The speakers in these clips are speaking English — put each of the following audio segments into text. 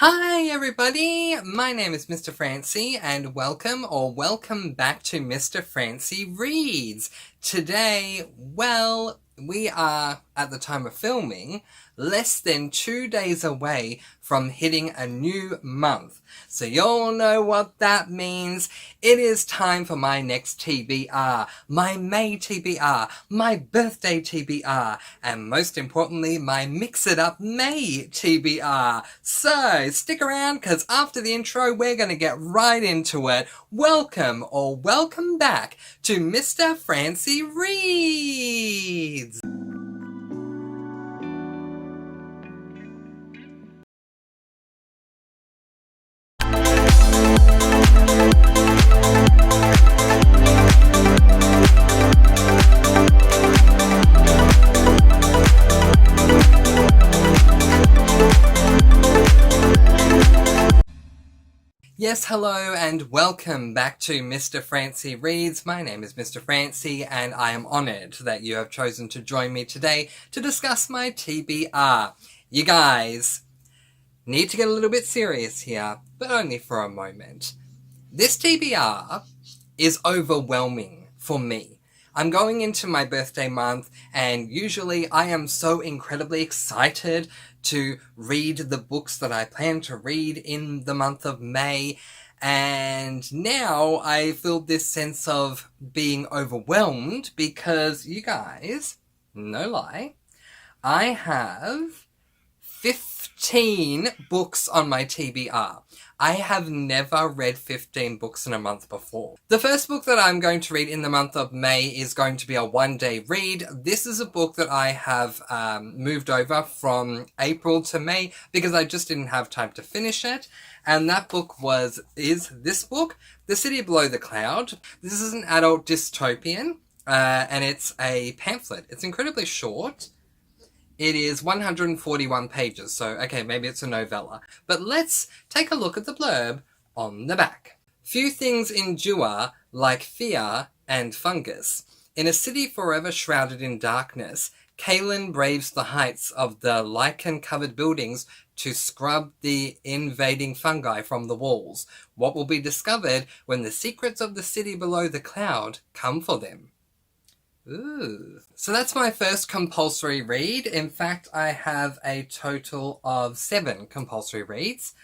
Hi everybody, my name is Mr. Francy and welcome back to Mr. Francy Reads. Today, we are, at the time of filming, less than 2 days away from hitting a new month. So y'all know what that means. It is time for my next TBR, my May TBR, my birthday TBR, and most importantly, my Mix It Up May TBR. So stick around, because after the intro, we're going to get right into it. Welcome back to Mr. Francy Reads. Yes, hello and welcome back to Mr. Francy Reads. My name is Mr. Francy and I am honoured that you have chosen to join me today to discuss my TBR. You guys need to get a little bit serious here, but only for a moment. This TBR is overwhelming for me. I'm going into my birthday month and usually I am so incredibly excited to read the books that I plan to read in the month of May, and now I feel this sense of being overwhelmed because, you guys, no lie, I have 15 books on my TBR. I have never read 15 books in a month before. The first book that I'm going to read in the month of May is going to be a one-day read. This is a book that I have moved over from April to May because I just didn't have time to finish it. And that book is this book, The City Below the Cloud. This is an adult dystopian and it's a pamphlet. It's incredibly short. It is 141 pages, so okay, maybe it's a novella. But let's take a look at the blurb on the back. Few things endure like fear and fungus. In a city forever shrouded in darkness, Kaylin braves the heights of the lichen-covered buildings to scrub the invading fungi from the walls. What will be discovered when the secrets of the city below the cloud come for them? Ooh. So that's my first compulsory read. In fact, I have a total of 7 compulsory reads.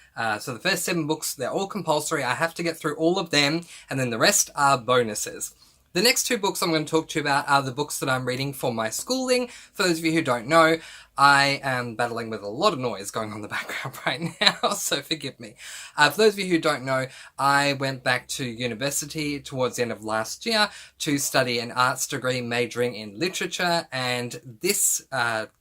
So the first 7 books, they're all compulsory. I have to get through all of them, and then the rest are bonuses. The next 2 books I'm going to talk to you about are the books that I'm reading for my schooling. For those of you who don't know, I am battling with a lot of noise going on in the background right now, so forgive me. For those of you who don't know, I went back to university towards the end of last year to study an arts degree majoring in literature, and this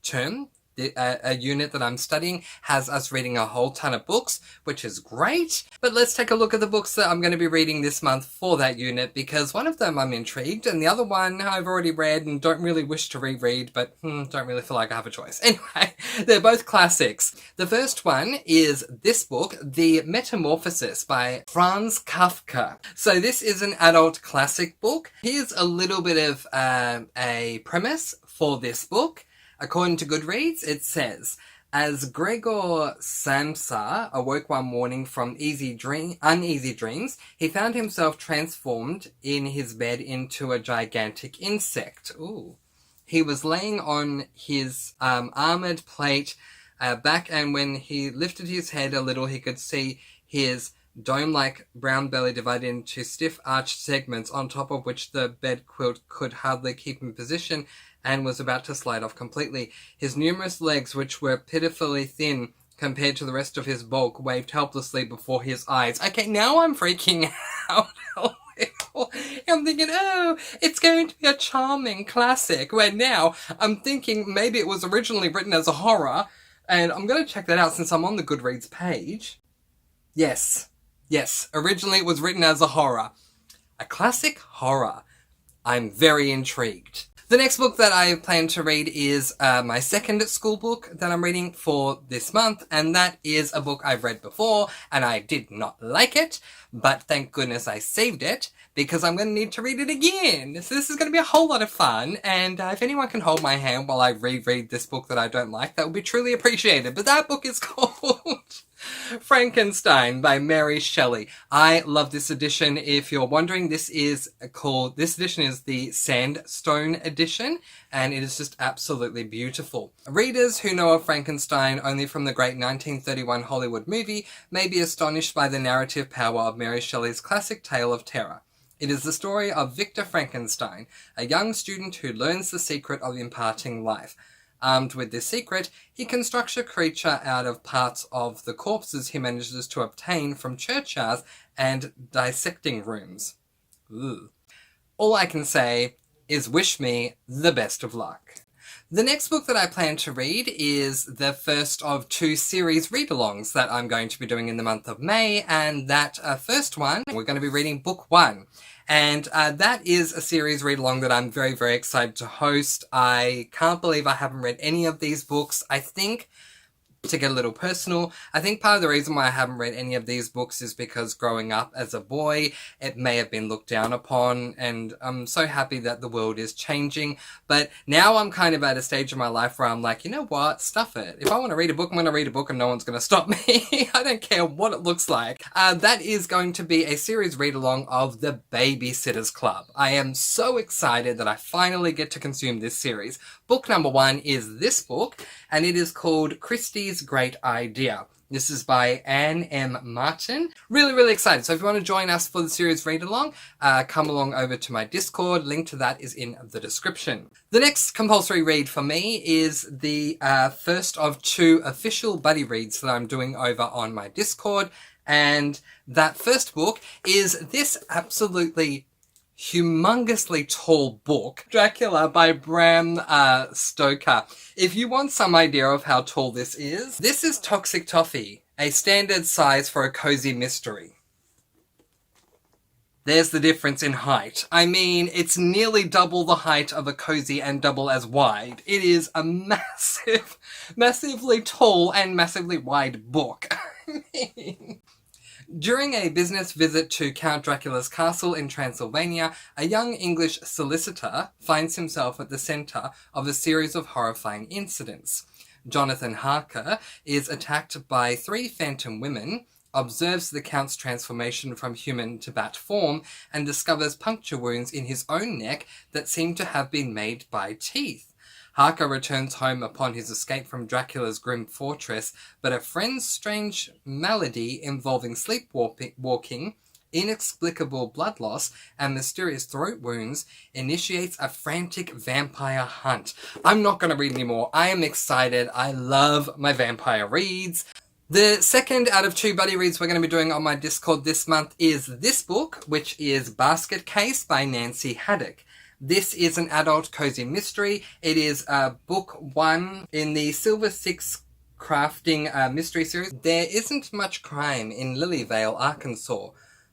term, a unit that I'm studying, has us reading a whole ton of books, which is great. But let's take a look at the books that I'm going to be reading this month for that unit, because one of them I'm intrigued, and the other one I've already read and don't really wish to reread, but don't really feel like I have a choice. Anyway, they're both classics. The first one is this book, The Metamorphosis by Franz Kafka. So this is an adult classic book. Here's a little bit of a premise for this book. According to Goodreads, it says, as Gregor Samsa awoke one morning from uneasy dreams, he found himself transformed in his bed into a gigantic insect. Ooh. He was laying on his armoured plate back, and when he lifted his head a little, he could see his dome-like brown belly divided into stiff arched segments, on top of which the bed quilt could hardly keep in position and was about to slide off completely. His numerous legs, which were pitifully thin compared to the rest of his bulk, waved helplessly before his eyes. Okay, now I'm freaking out. I'm thinking, oh, it's going to be a charming classic, where now I'm thinking maybe it was originally written as a horror, and I'm going to check that out since I'm on the Goodreads page. Yes, originally it was written as a horror. A classic horror. I'm very intrigued. The next book that I plan to read is my second school book that I'm reading for this month, and that is a book I've read before, and I did not like it, but thank goodness I saved it, because I'm going to need to read it again. So this is going to be a whole lot of fun, and if anyone can hold my hand while I reread this book that I don't like, that would be truly appreciated. But that book is called Frankenstein by Mary Shelley. I love this edition. If you're wondering, this edition is the Sandstone edition, and it is just absolutely beautiful. Readers who know of Frankenstein only from the great 1931 Hollywood movie may be astonished by the narrative power of Mary Shelley's classic tale of terror. It is the story of Victor Frankenstein, a young student who learns the secret of imparting life. Armed with this secret, he constructs a creature out of parts of the corpses he manages to obtain from churchyards and dissecting rooms. Ugh. All I can say is wish me the best of luck. The next book that I plan to read is the first of 2 series read-alongs that I'm going to be doing in the month of May, and that first one, we're going to be reading book 1. And that is a series read-along that I'm very, very excited to host. I can't believe I haven't read any of these books. I think, to get a little personal, I think part of the reason why I haven't read any of these books is because growing up as a boy, it may have been looked down upon, and I'm so happy that the world is changing. But now I'm kind of at a stage in my life where I'm like, you know what, stuff it. If I want to read a book, I'm going to read a book and no one's going to stop me. I don't care what it looks like. That is going to be a series read-along of The Babysitters Club. I am so excited that I finally get to consume this series. Book number 1 is this book, and it is called Christie's Great Idea. This is by Anne M. Martin. Really, really excited. So if you want to join us for the series read-along, come along over to my Discord. Link to that is in the description. The next compulsory read for me is the first of 2 official buddy reads that I'm doing over on my Discord. And that first book is this absolutely humongously tall book, Dracula by Bram Stoker. If you want some idea of how tall this is Toxic Toffee, a standard size for a cozy mystery. There's the difference in height. I mean, it's nearly double the height of a cozy and double as wide. It is a massively tall and massively wide book. I mean, during a business visit to Count Dracula's castle in Transylvania, a young English solicitor finds himself at the centre of a series of horrifying incidents. Jonathan Harker is attacked by 3 phantom women, observes the Count's transformation from human to bat form, and discovers puncture wounds in his own neck that seem to have been made by teeth. Harker returns home upon his escape from Dracula's grim fortress, but a friend's strange malady involving sleepwalking, inexplicable blood loss, and mysterious throat wounds initiates a frantic vampire hunt. I'm not going to read anymore. I am excited. I love my vampire reads. The second out of 2 buddy reads we're going to be doing on my Discord this month is this book, which is Basket Case by Nancy Haddock. This is an adult cozy mystery. It is book 1 in the Silver Six crafting mystery series. There isn't much crime in Lilyvale, Arkansas,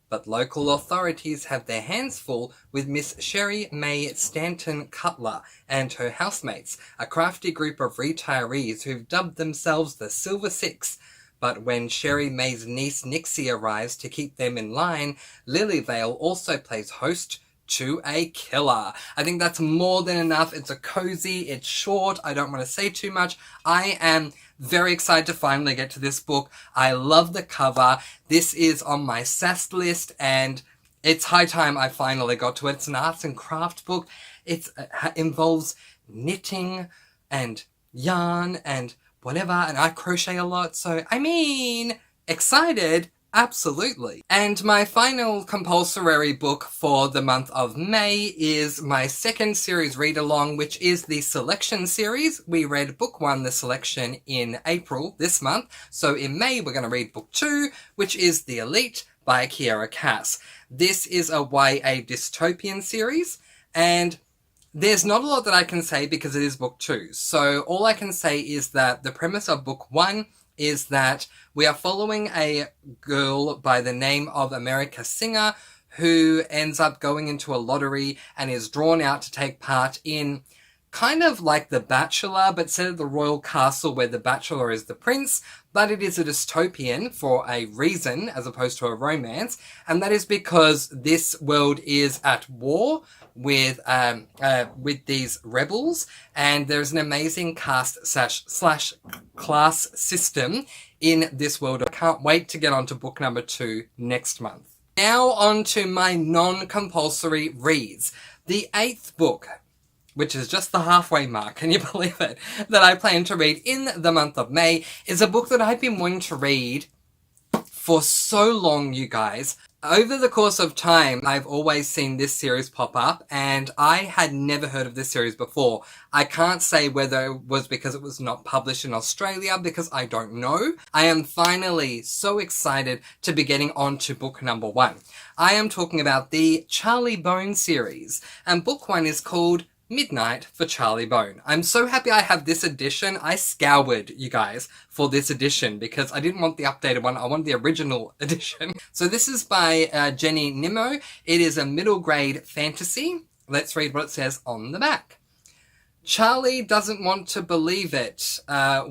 but local authorities have their hands full with Miss Sherry May Stanton Cutler and her housemates, a crafty group of retirees who've dubbed themselves the Silver Six. But when Sherry May's niece Nixie arrives to keep them in line, Lilyvale also plays host to a killer. I think that's more than enough. It's a cozy, it's short, I don't want to say too much. I am very excited to finally get to this book. I love the cover. This is on my sass list, and it's high time I finally got to it. It's an arts and craft book. It involves knitting and yarn and whatever, and I crochet a lot, so I mean, excited. Absolutely. And my final compulsory book for the month of May is my second series read-along, which is the Selection series. We read book 1, The Selection, in April this month. So in May, we're going to read book 2, which is The Elite by Kiera Cass. This is a YA dystopian series, and there's not a lot that I can say because it is book 2. So all I can say is that the premise of book 1 is that we are following a girl by the name of America Singer who ends up going into a lottery and is drawn out to take part in kind of like The Bachelor, but instead of the royal castle where the bachelor is the prince, but it is a dystopian for a reason as opposed to a romance, and that is because this world is at war with these rebels, and there's an amazing caste/class system in this world. I can't wait to get on to book number 2 next month. Now on to my non-compulsory reads. The 8th book, which is just the halfway mark, can you believe it, that I plan to read in the month of May, is a book that I've been wanting to read for so long, you guys. Over the course of time, I've always seen this series pop up, and I had never heard of this series before. I can't say whether it was because it was not published in Australia, because I don't know. I am finally so excited to be getting on to book number 1. I am talking about the Charlie Bone series, and book 1 is called Midnight for Charlie Bone. I'm so happy I have this edition. I scoured, you guys, for this edition because I didn't want the updated one. I wanted the original edition. So this is by Jenny Nimmo. It is a middle grade fantasy. Let's read what it says on the back. Charlie doesn't want to believe it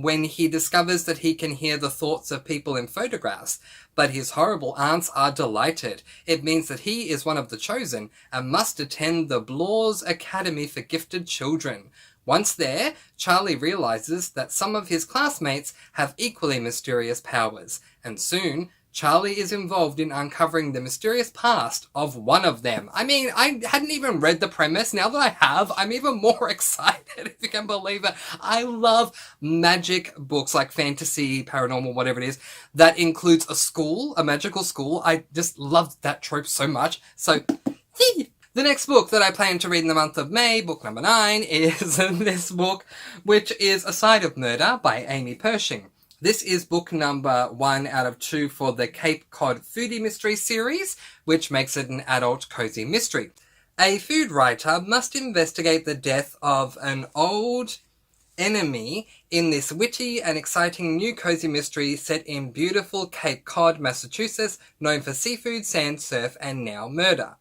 when he discovers that he can hear the thoughts of people in photographs, but his horrible aunts are delighted. It means that he is one of the chosen and must attend the Blaw's Academy for Gifted Children. Once there, Charlie realizes that some of his classmates have equally mysterious powers, and soon Charlie is involved in uncovering the mysterious past of one of them. I mean, I hadn't even read the premise. Now that I have, I'm even more excited, if you can believe it. I love magic books, like fantasy, paranormal, whatever it is, that includes a school, a magical school. I just love that trope so much. So, yay! The next book that I plan to read in the month of May, book number 9, is this book, which is A Side of Murder by Amy Pershing. This is book number 1 out of 2 for the Cape Cod Foodie Mystery series, which makes it an adult cozy mystery. A food writer must investigate the death of an old enemy in this witty and exciting new cozy mystery set in beautiful Cape Cod, Massachusetts, known for seafood, sand, surf, and now murder.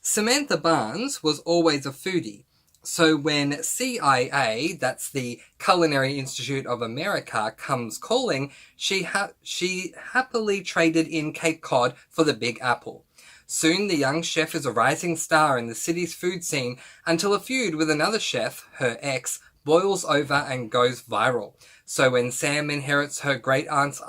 Samantha Barnes was always a foodie. So when CIA, that's the Culinary Institute of America, comes calling, she happily traded in Cape Cod for the Big Apple. Soon the young chef is a rising star in the city's food scene until a feud with another chef, her ex, boils over and goes viral. So when Sam inherits her great aunt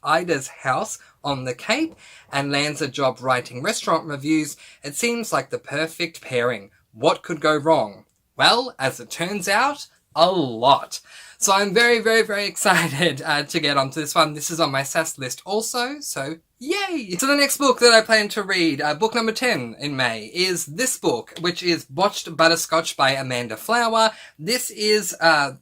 Ida's house on the Cape and lands a job writing restaurant reviews, it seems like the perfect pairing. What could go wrong? Well, as it turns out, a lot. So I'm very, very, very excited to get onto this one. This is on my SAS list also, so yay! So the next book that I plan to read, book number 10 in May, is this book, which is Botched Butterscotch by Amanda Flower. This is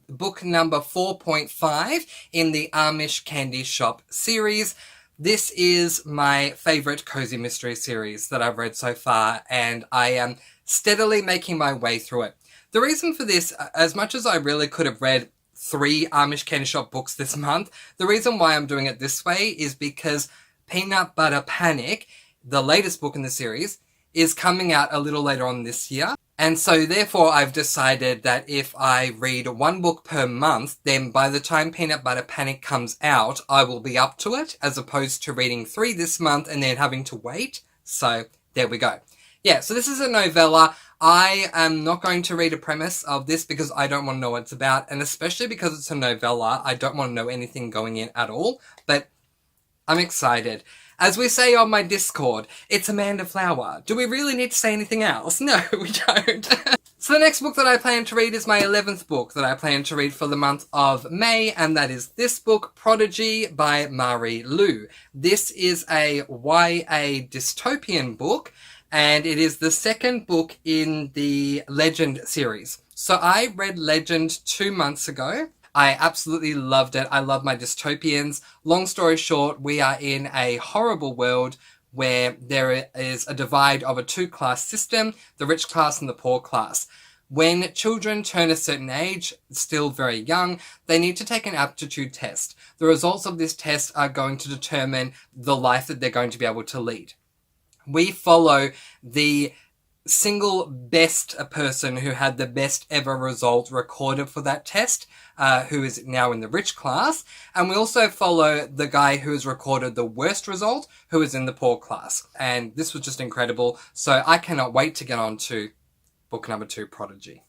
book number 4.5 in the Amish Candy Shop series. This is my favourite cozy mystery series that I've read so far, and I am steadily making my way through it. The reason for this, as much as I really could have read 3 Amish Candy Shop books this month, the reason why I'm doing it this way is because Peanut Butter Panic, the latest book in the series, is coming out a little later on this year. And so therefore I've decided that if I read 1 book per month, then by the time Peanut Butter Panic comes out, I will be up to it, as opposed to reading 3 this month and then having to wait. So there we go. Yeah, so this is a novella. I am not going to read a premise of this because I don't want to know what it's about, and especially because it's a novella, I don't want to know anything going in at all, but I'm excited. As we say on my Discord, it's Amanda Flower. Do we really need to say anything else? No, we don't. So the next book that I plan to read is my 11th book that I plan to read for the month of May, and that is this book, Prodigy by Mari Lu. This is a YA dystopian book, and it is the 2nd book in the Legend series. So I read Legend 2 months ago. I absolutely loved it. I love my dystopians. Long story short, we are in a horrible world where there is a divide of a 2-class system, the rich class and the poor class. When children turn a certain age, still very young, they need to take an aptitude test. The results of this test are going to determine the life that they're going to be able to lead. We follow the single best person who had the best ever result recorded for that test, who is now in the rich class. And we also follow the guy who has recorded the worst result, who is in the poor class. And this was just incredible. So I cannot wait to get on to book number 2, Prodigy.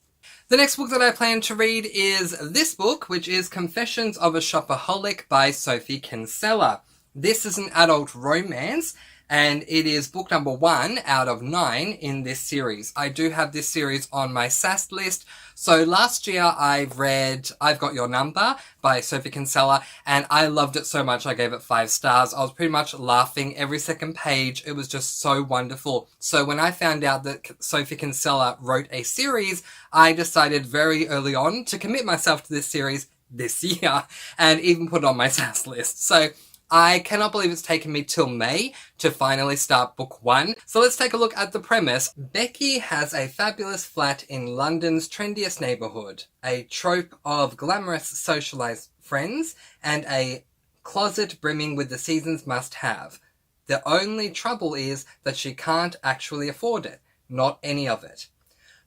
The next book that I plan to read is this book, which is Confessions of a Shopaholic by Sophie Kinsella. This is an adult romance, and it is book number 1 out of 9 in this series. I do have this series on my SAS list. So last year I've read I've Got Your Number by Sophie Kinsella, and I loved it so much I gave it 5 stars. I was pretty much laughing every second page. It was just so wonderful. So when I found out that Sophie Kinsella wrote a series, I decided very early on to commit myself to this series this year and even put it on my SAS list. So I cannot believe it's taken me till May to finally start book 1. So let's take a look at the premise. Becky has a fabulous flat in London's trendiest neighbourhood, a trope of glamorous socialised friends, and a closet brimming with the season's must-have. The only trouble is that she can't actually afford it. Not any of it.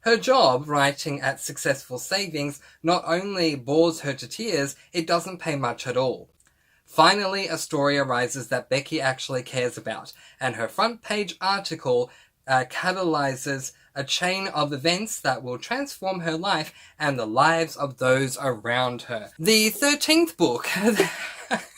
Her job, writing at Successful Savings, not only bores her to tears, it doesn't pay much at all. Finally, a story arises that Becky actually cares about, and her front page article catalyzes a chain of events that will transform her life and the lives of those around her. The 13th book,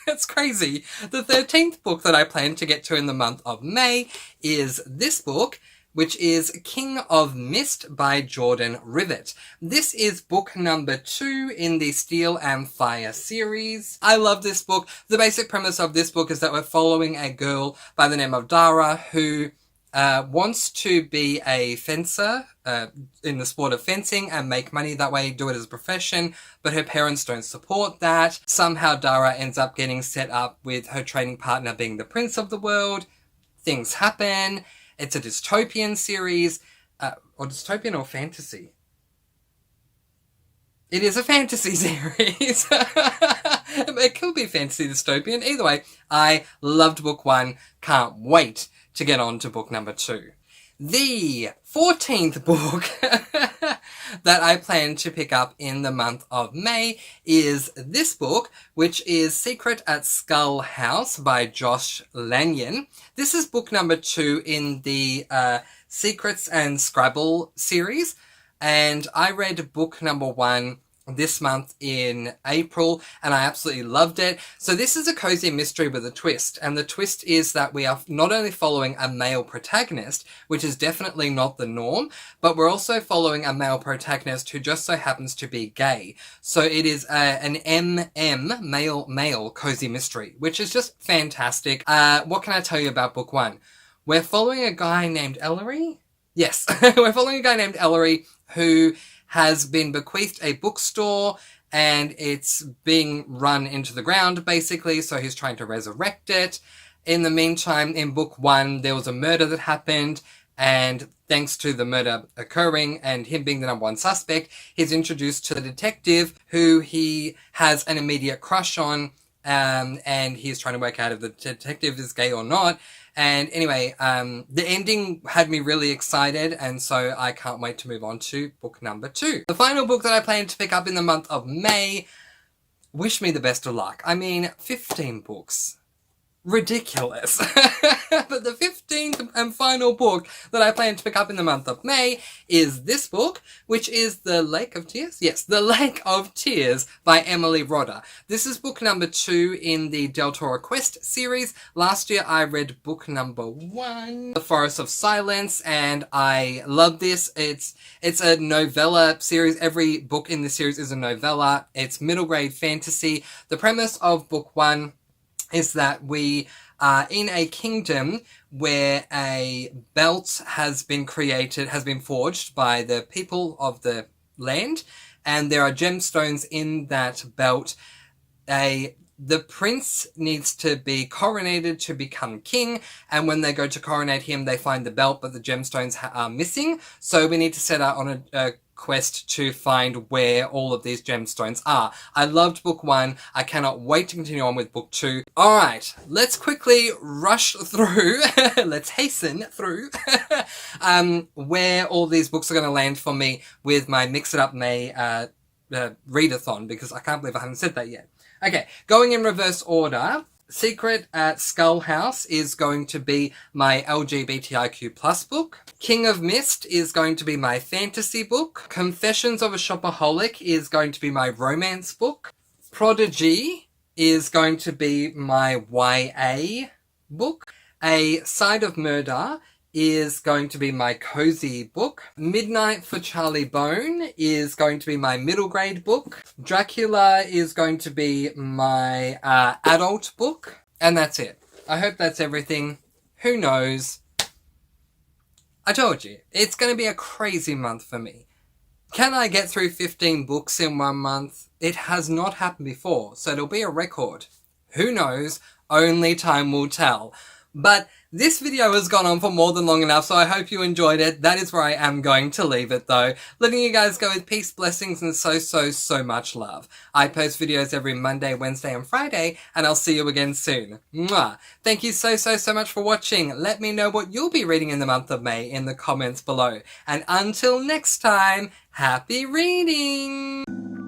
that's crazy, the 13th book that I plan to get to in the month of May is this book, which is King of Mist by Jordan Rivett. This is book number 2 in the Steel and Fire series. I love this book. The basic premise of this book is that we're following a girl by the name of Dara who wants to be a fencer in the sport of fencing and make money that way, do it as a profession, but her parents don't support that. Somehow Dara ends up getting set up with her training partner being the prince of the world. Things happen. It's a dystopian series, or dystopian or fantasy. It is a fantasy series. It could be fantasy dystopian. Either way, I loved book 1. Can't wait to get on to book number 2. The 14th book that I plan to pick up in the month of May is this book, which is Secret at Skull House by Josh Lanyon. This is book number 2 in the Secrets and Scrabble series, and I read book number 1 this month in April, and I absolutely loved it. So this is a cozy mystery with a twist, and the twist is that we are not only following a male protagonist, which is definitely not the norm, but we're also following a male protagonist who just so happens to be gay. So it is an male cozy mystery, which is just fantastic. What can I tell you about book 1? We're following a guy named Ellery. Yes, we're following a guy named Ellery who has been bequeathed a bookstore, and it's being run into the ground, basically, so he's trying to resurrect it. In the meantime, in book 1, there was a murder that happened, and thanks to the murder occurring and him being the number 1 suspect, he's introduced to the detective who he has an immediate crush on, and he's trying to work out if the detective is gay or not. And anyway, the ending had me really excited, and so I can't wait to move on to book number 2. The final book that I plan to pick up in the month of May, wish me the best of luck. I mean, 15 books. Ridiculous. But the 15th and final book that I plan to pick up in the month of May is this book, which is The Lake of Tears? Yes, The Lake of Tears by Emily Rodda. This is book number 2 in the Del Toro Quest series. Last year I read book number 1, The Forest of Silence, and I love this. It's a novella series. Every book in this series is a novella. It's middle grade fantasy. The premise of book 1 is that we are in a kingdom where a belt has been forged by the people of the land, and there are gemstones in that belt. The prince needs to be coronated to become king, and when they go to coronate him, they find the belt, but the gemstones are missing. So we need to set out on a quest to find where all of these gemstones are. I loved book 1. I cannot wait to continue on with book 2. Alright, let's quickly rush through, let's hasten through, where all these books are going to land for me with my Mix It Up May readathon, because I can't believe I haven't said that yet. Okay, going in reverse order. Secret at Skull House is going to be my LGBTIQ plus book. King of Mist is going to be my fantasy book. Confessions of a Shopaholic is going to be my romance book. Prodigy is going to be my YA book. A Side of Murder is going to be my cozy book. Midnight for Charlie Bone is going to be my middle grade book. Dracula is going to be my adult book. And that's it. I hope that's everything. Who knows? I told you, it's going to be a crazy month for me. Can I get through 15 books in 1 month? It has not happened before, so it'll be a record. Who knows? Only time will tell. But this video has gone on for more than long enough, so I hope you enjoyed it. That is where I am going to leave it though. Letting you guys go with peace, blessings, and so much love. I post videos every Monday, Wednesday, and Friday, and I'll see you again soon. Mwah! Thank you so much for watching. Let me know what you'll be reading in the month of May in the comments below. And until next time, happy reading!